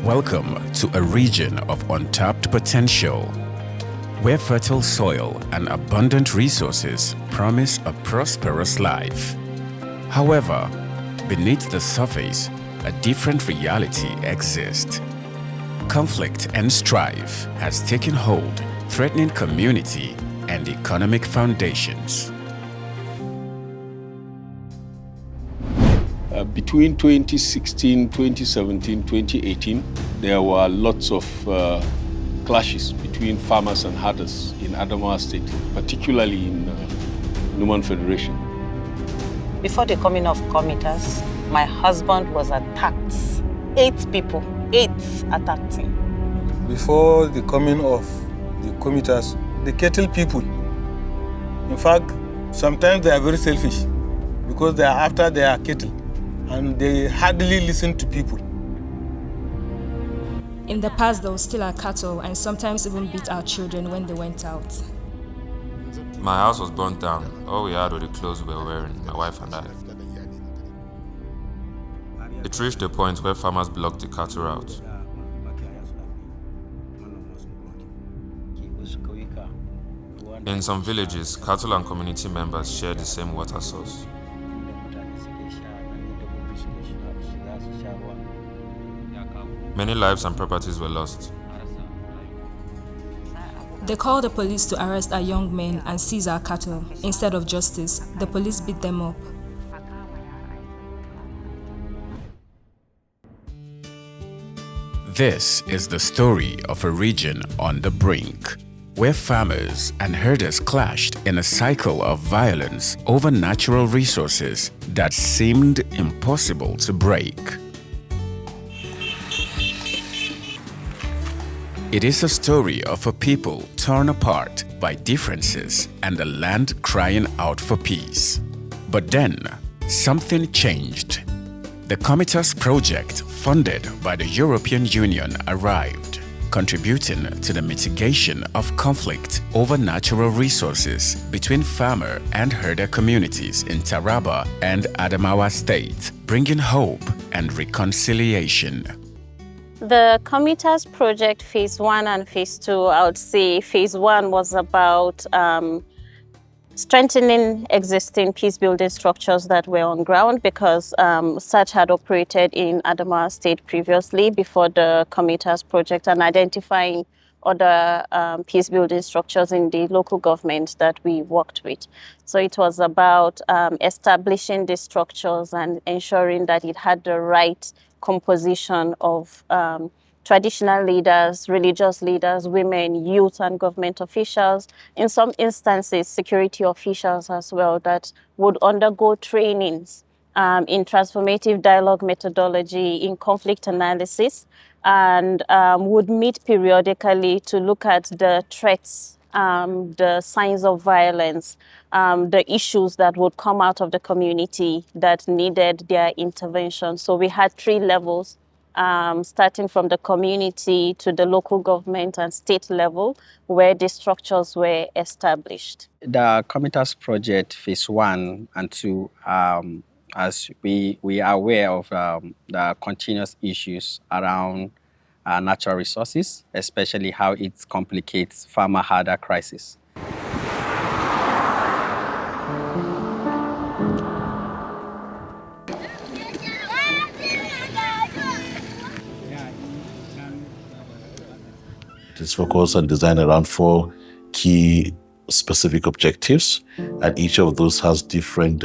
Welcome to a region of untapped potential, where fertile soil and abundant resources promise a prosperous life. However, beneath the surface, a different reality exists. Conflict and strife has taken hold, threatening community and economic foundations. Between 2016, 2017, 2018, there were lots of clashes between farmers and herders in Adamawa State, particularly in Numan Federation. Before the coming of Comitas, my husband was attacked. 8 people, 8 attacked him. Before the coming of the Comitas, the cattle people, in fact, sometimes they are very selfish because they are after their cattle and they hardly listen to people. In the past, they would steal our cattle and sometimes even beat our children when they went out. My house was burnt down. All we had were the clothes we were wearing, my wife and I. It reached a point where farmers blocked the cattle route. In some villages, cattle and community members shared the same water source. Many lives and properties were lost. They called the police to arrest our young men and seize our cattle. Instead of justice, the police beat them up. This is the story of a region on the brink, where farmers and herders clashed in a cycle of violence over natural resources that seemed impossible to break. It is a story of a people torn apart by differences and a land crying out for peace. But then, something changed. The Comitas project, funded by the European Union, arrived, contributing to the mitigation of conflict over natural resources between farmer and herder communities in Taraba and Adamawa State, bringing hope and reconciliation. The Comitas project phase 1 and phase 2, I would say phase 1 was about strengthening existing peace-building structures that were on ground because such had operated in Adamawa State previously before the Comitas project, and identifying other peace-building structures in the local government that we worked with. So it was about establishing these structures and ensuring that it had the right composition of traditional leaders, religious leaders, women, youth, and government officials. In some instances, security officials as well, that would undergo trainings in transformative dialogue methodology, in conflict analysis, and would meet periodically to look at the threats, the signs of violence, the issues that would come out of the community that needed their intervention. So we had 3 levels, starting from the community to the local government and state level, where the structures were established. The Comitas project phase 1 and 2, as we are aware of the continuous issues around natural resources, especially how it complicates farmer-herder crisis. It is focused and designed around 4 key specific objectives, and each of those has different.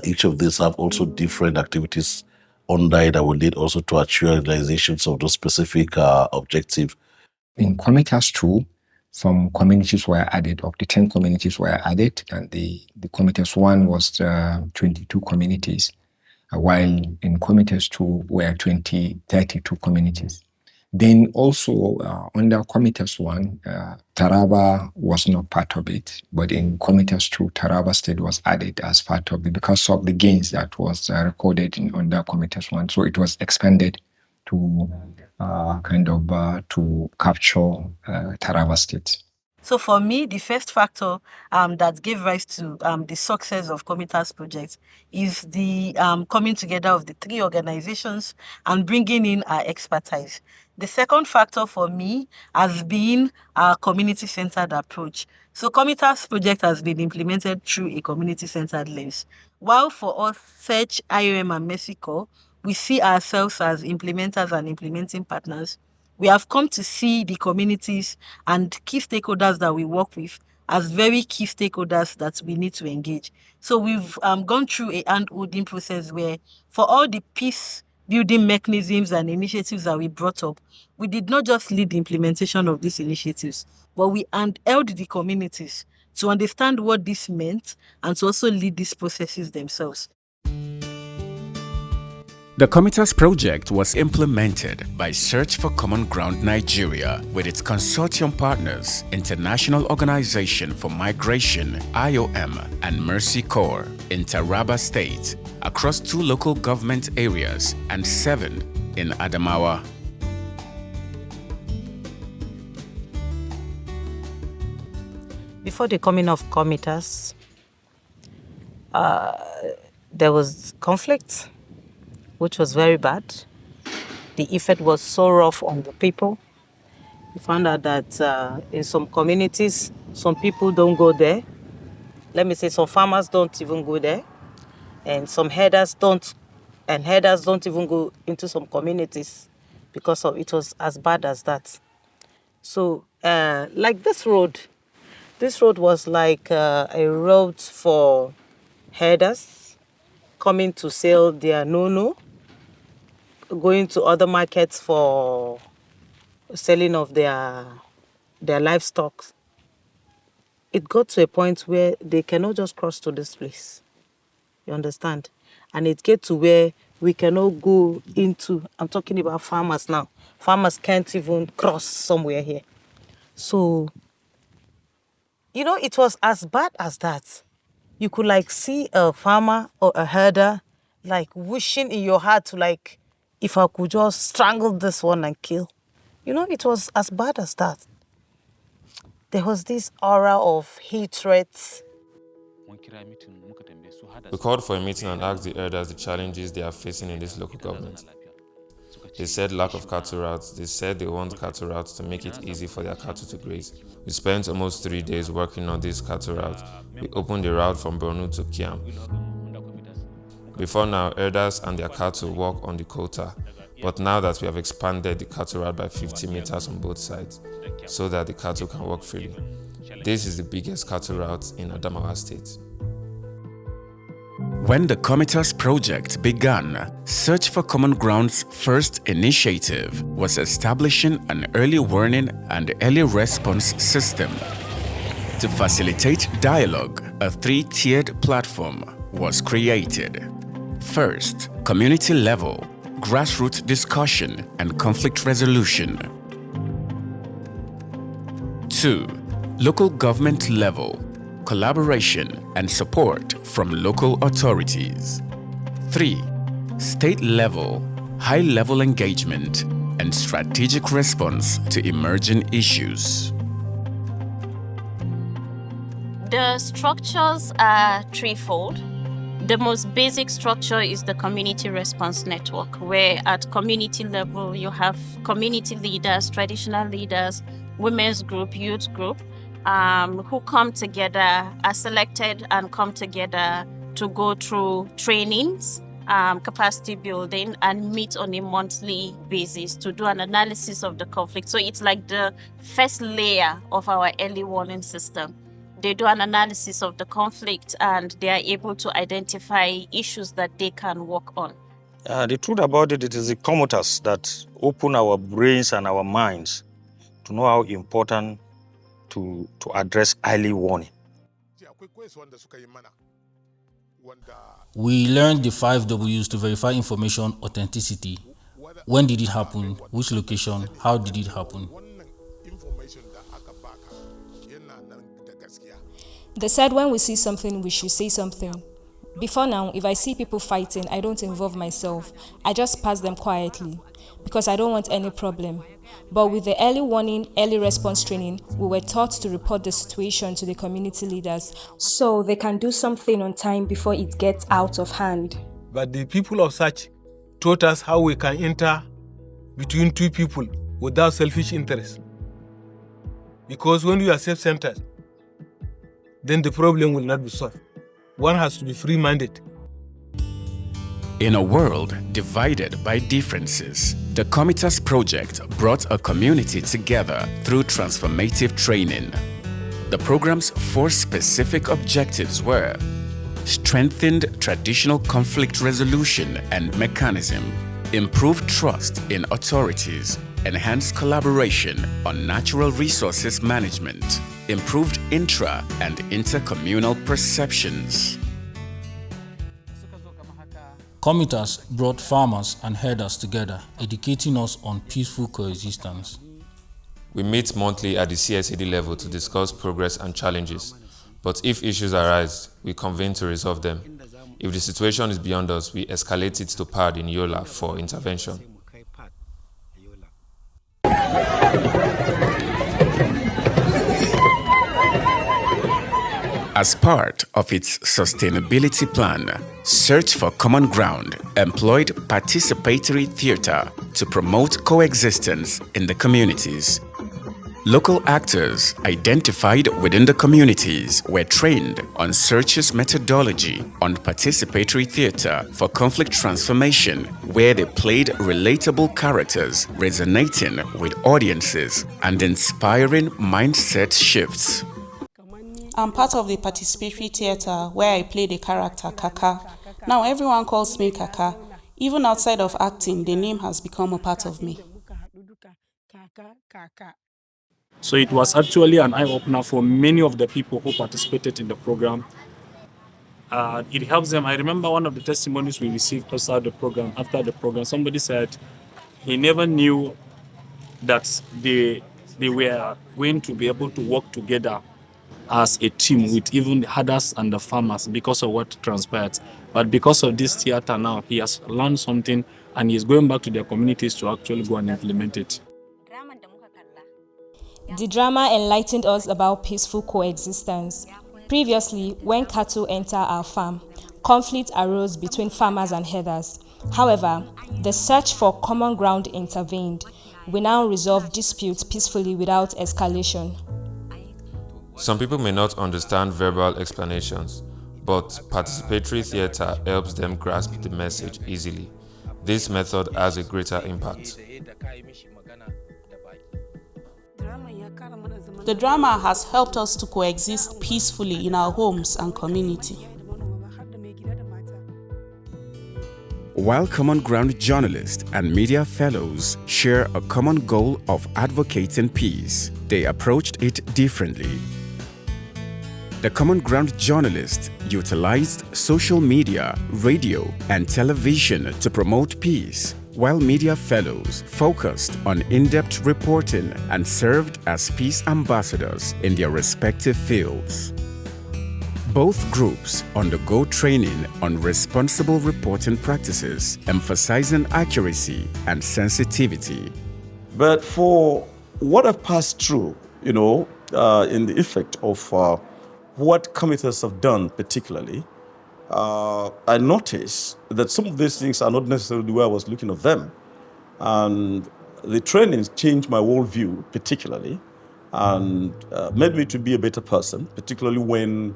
Each of these have also different activities under it that will lead also to actualizations of those specific objectives. In Comitas 2, some communities were added. Of the 10 communities were added, and the Comitas 1 was 22 communities, while in Comitas 2 were 32 communities. Then also under Comitas 1, Taraba was not part of it, but in Comitas 2, Taraba State was added as part of it because of the gains that was recorded under Comitas 1. So it was expanded to to capture Taraba State. So for me, the first factor that gave rise to the success of Comitas project is the coming together of the three organizations and bringing in our expertise. The second factor for me has been our community-centered approach. So Comitas project has been implemented through a community-centered lens. While for us, Search, IOM, and Mexico, we see ourselves as implementers and implementing partners. We have come to see the communities and key stakeholders that we work with as very key stakeholders that we need to engage. So we've gone through a hand-holding process where for all the peace building mechanisms and initiatives that we brought up, we did not just lead the implementation of these initiatives, but we held the communities to understand what this meant and to also lead these processes themselves. The Comitas project was implemented by Search for Common Ground Nigeria with its consortium partners, International Organization for Migration, IOM, and Mercy Corps in Taraba State, across 2 local government areas and 7 in Adamawa. Before the coming of Comitas, there was conflict, which was very bad. The effect was so rough on the people. We found out that in some communities, some people don't go there. Let me say some farmers don't even go there. And some herders don't even go into some communities because of it was as bad as that. So like this road was like a road for herders coming to sell their no-no, going to other markets for selling of their livestock. It got to a point where they cannot just cross to this place. You understand? And it gets to where we cannot go into, I'm talking about farmers now. Farmers can't even cross somewhere here. So, it was as bad as that. You could like see a farmer or a herder like wishing in your heart to like, if I could just strangle this one and kill. It was as bad as that. There was this aura of hatred. We called for a meeting and asked the elders the challenges they are facing in this local government. They said lack of cattle routes. They said they want cattle routes to make it easy for their cattle to graze. We spent almost 3 days working on this cattle route. We opened the route from Borno to Kiam. Before now, elders and their cattle walk on the quota, but now that we have expanded the cattle route by 50 meters on both sides, so that the cattle can walk freely. This is the biggest cattle route in Adamawa State. When the Comitas project began, Search for Common Ground's first initiative was establishing an early warning and early response system. To facilitate dialogue, a 3-tiered platform was created. First, community level, grassroots discussion and conflict resolution. 2. Local government level, collaboration and support from local authorities. 3. State level, high-level engagement and strategic response to emerging issues. The structures are threefold. The most basic structure is the community response network, where at community level you have community leaders, traditional leaders, women's group, youth group, who come together, are selected and come together to go through trainings, capacity building, and meet on a monthly basis to do an analysis of the conflict. So it's like the first layer of our early warning system. They do an analysis of the conflict and they are able to identify issues that they can work on. The truth about it is the Comitas that open our brains and our minds to know how important to address early warning. We learned the 5 W's to verify information authenticity. When did it happen? Which location? How did it happen? They said when we see something, we should say something. Before now, if I see people fighting, I don't involve myself. I just pass them quietly because I don't want any problem. But with the early warning, early response training, we were taught to report the situation to the community leaders so they can do something on time before it gets out of hand. But the people of such taught us how we can enter between two people without selfish interest. Because when you are self-centered, then the problem will not be solved. One has to be free-minded. In a world divided by differences, the Comitas project brought a community together through transformative training. The program's 4 specific objectives were: strengthened traditional conflict resolution and mechanism, improved trust in authorities, enhanced collaboration on natural resources management, improved intra- and intercommunal perceptions. Comitas brought farmers and herders together, educating us on peaceful coexistence. We meet monthly at the CSAD level to discuss progress and challenges, but if issues arise, we convene to resolve them. If the situation is beyond us, we escalate it to PAD in Yola for intervention. As part of its sustainability plan, Search for Common Ground employed participatory theater to promote coexistence in the communities. Local actors identified within the communities were trained on Search's methodology on participatory theater for conflict transformation, where they played relatable characters resonating with audiences and inspiring mindset shifts. I'm part of the participatory theatre where I play the character Kaka. Now everyone calls me Kaka. Even outside of acting, the name has become a part of me. So it was actually an eye-opener for many of the people who participated in the program. It helps them. I remember one of the testimonies we received after the program, somebody said he never knew that they were going to be able to work together as a team with even the herders and the farmers because of what transpired. But because of this theater now, he has learned something and he's going back to their communities to actually go and implement it. The drama enlightened us about peaceful coexistence. Previously, when cattle enter our farm, conflict arose between farmers and herders. However, the search for common ground intervened. We now resolve disputes peacefully without escalation. Some people may not understand verbal explanations, but participatory theater helps them grasp the message easily. This method has a greater impact. The drama has helped us to coexist peacefully in our homes and community. While Common Ground journalists and media fellows share a common goal of advocating peace, they approached it differently. The Common Ground journalists utilized social media, radio, and television to promote peace, while media fellows focused on in-depth reporting and served as peace ambassadors in their respective fields. Both groups undergo training on responsible reporting practices, emphasizing accuracy and sensitivity. But for what I've passed through, in the effect of what Comitas have done particularly, I noticed that some of these things are not necessarily the way I was looking at them. And the training changed my worldview particularly and made me to be a better person, particularly when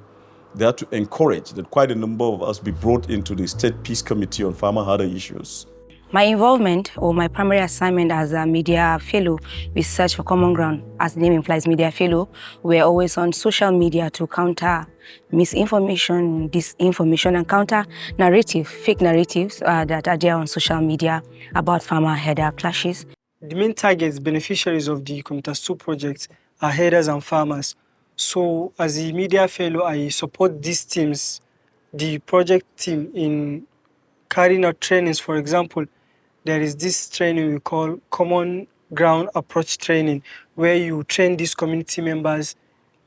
they had to encourage that quite a number of us be brought into the State Peace Committee on Farmer Herder issues. My involvement or my primary assignment as a media fellow with Search for Common Ground, as the name implies, media fellow, we're always on social media to counter misinformation, disinformation, and counter fake narratives that are there on social media about farmer-herder clashes. The main targets, beneficiaries of the Comitas 2 project are herders and farmers. So as a media fellow, I support these teams, the project team, in carrying out trainings. For example, there is this training we call Common Ground Approach Training, where you train these community members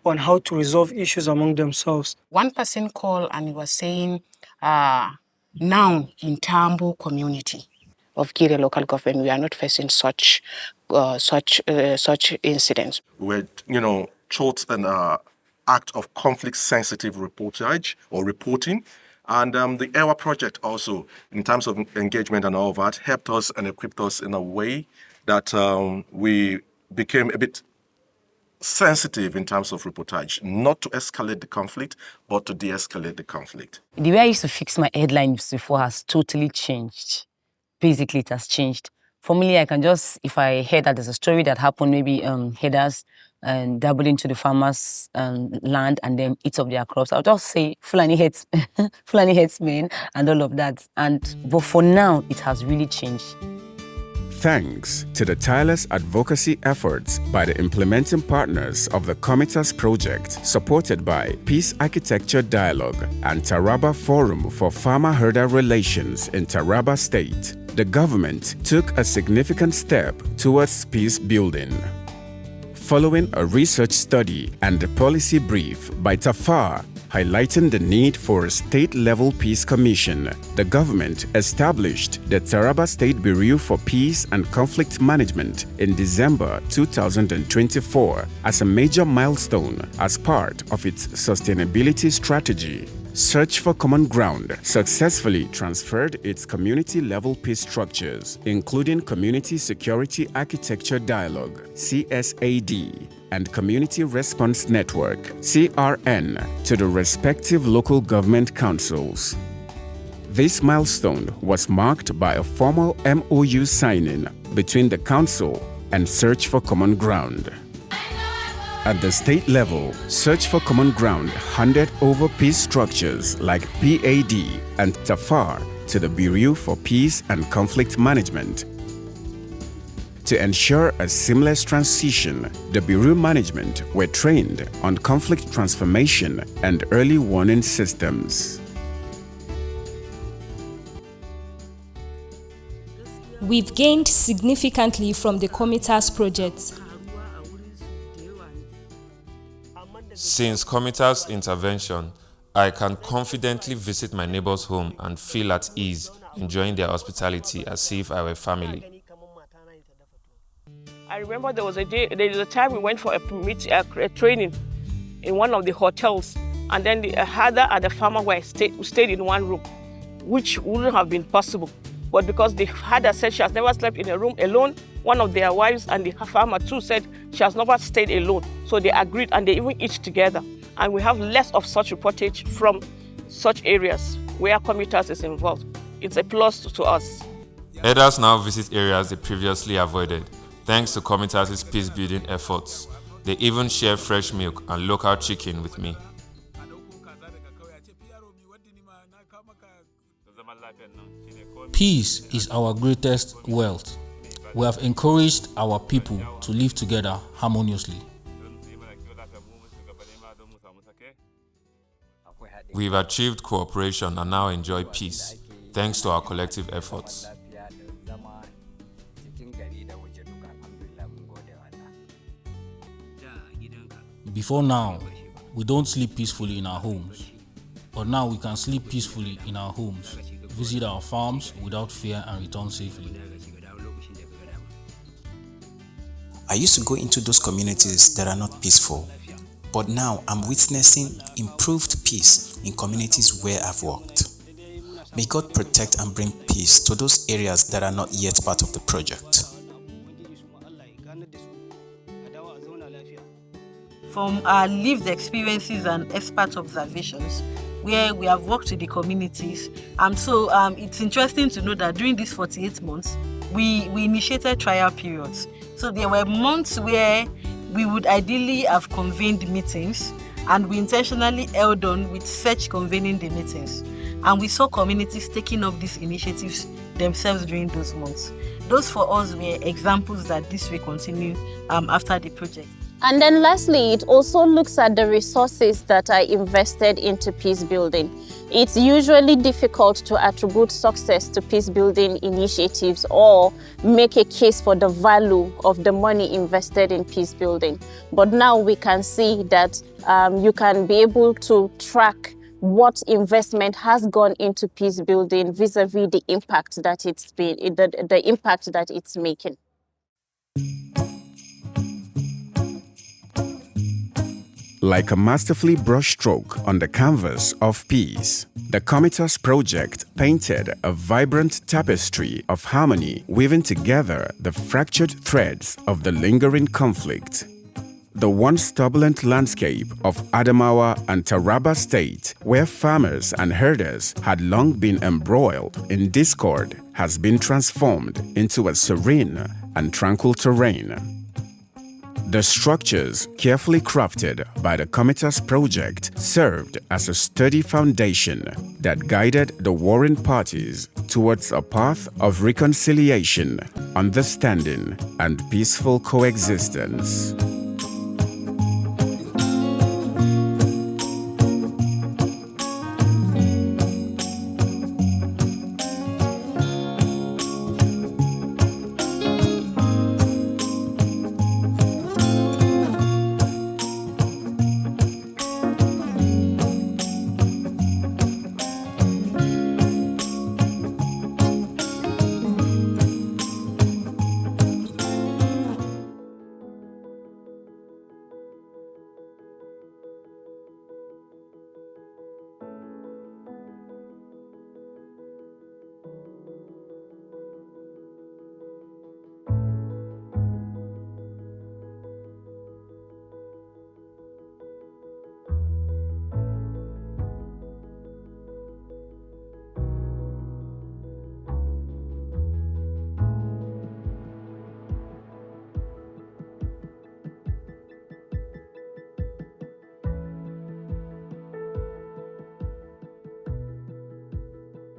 on how to resolve issues among themselves. One person called and he was saying, now in Tambo community of Gire local government, we are not facing such incidents. Where, thought an act of conflict-sensitive reportage or reporting. And the ERA project also, in terms of engagement and all that, helped us and equipped us in a way that we became a bit sensitive in terms of reportage, not to escalate the conflict, but to de-escalate the conflict. The way I used to fix my headlines before has totally changed. Basically, it has changed. Formerly, I can just, if I hear that there's a story that happened, maybe headers and dabble into the farmers' land and then eat up their crops, I'll just say Fulani hates, Fulani hates men and all of that. But for now, it has really changed. Thanks to the tireless advocacy efforts by the implementing partners of the Comitas project, supported by Peace Architecture Dialogue and Taraba Forum for Farmer-Herder Relations in Taraba State, the government took a significant step towards peace building. Following a research study and a policy brief by TAFAR, highlighting the need for a state-level peace commission, the government established the Taraba State Bureau for Peace and Conflict Management in December 2024 as a major milestone as part of its sustainability strategy. Search for Common Ground successfully transferred its community-level peace structures, including Community Security Architecture Dialogue, CSAD, and Community Response Network, CRN, to the respective local government councils. This milestone was marked by a formal MOU signing between the council and Search for Common Ground. At the state level, Search for Common Ground handed over peace structures like PAD and TAFAR to the Bureau for Peace and Conflict Management. To ensure a seamless transition, the Bureau management were trained on conflict transformation and early warning systems. We've gained significantly from the Comitas project. Since Comitas' intervention, I can confidently visit my neighbor's home and feel at ease, enjoying their hospitality as if I were family. I remember there was a time we went for a training in one of the hotels, and then the herder and the farmer stayed in one room, which wouldn't have been possible. But because the herder said she has never slept in a room alone, one of their wives and the farmer too said she has never stayed alone. So they agreed and they even eat together. And we have less of such reportage from such areas where Comitas is involved. It's a plus to us. Herders now visit areas they previously avoided, thanks to Comitas' peace-building efforts. They even share fresh milk and local chicken with me. Peace is our greatest wealth. We have encouraged our people to live together harmoniously. We've achieved cooperation and now enjoy peace, thanks to our collective efforts. Before now, we don't sleep peacefully in our homes. But now we can sleep peacefully in our homes, visit our farms without fear and return safely. I used to go into those communities that are not peaceful, but now I'm witnessing improved peace in communities where I've worked. May God protect and bring peace to those areas that are not yet part of the project. From our lived experiences and expert observations, where we have worked with the communities, so it's interesting to know that during these 48 months, we initiated trial periods. So there were months where we would ideally have convened meetings, and we intentionally held on with such convening the meetings. And we saw communities taking up these initiatives themselves during those months. Those for us were examples that this will continue after the project. And then lastly, it also looks at the resources that are invested into peace building. It's usually difficult to attribute success to peace building initiatives or make a case for the value of the money invested in peace building. But now we can see that you can be able to track what investment has gone into peace building vis-a-vis the impact that the impact that it's making. Like a masterfully brushstroke on the canvas of peace, the Comitas project painted a vibrant tapestry of harmony, weaving together the fractured threads of the lingering conflict. The once turbulent landscape of Adamawa and Taraba State, where farmers and herders had long been embroiled in discord, has been transformed into a serene and tranquil terrain. The structures carefully crafted by the Comitas project served as a sturdy foundation that guided the warring parties towards a path of reconciliation, understanding, and peaceful coexistence.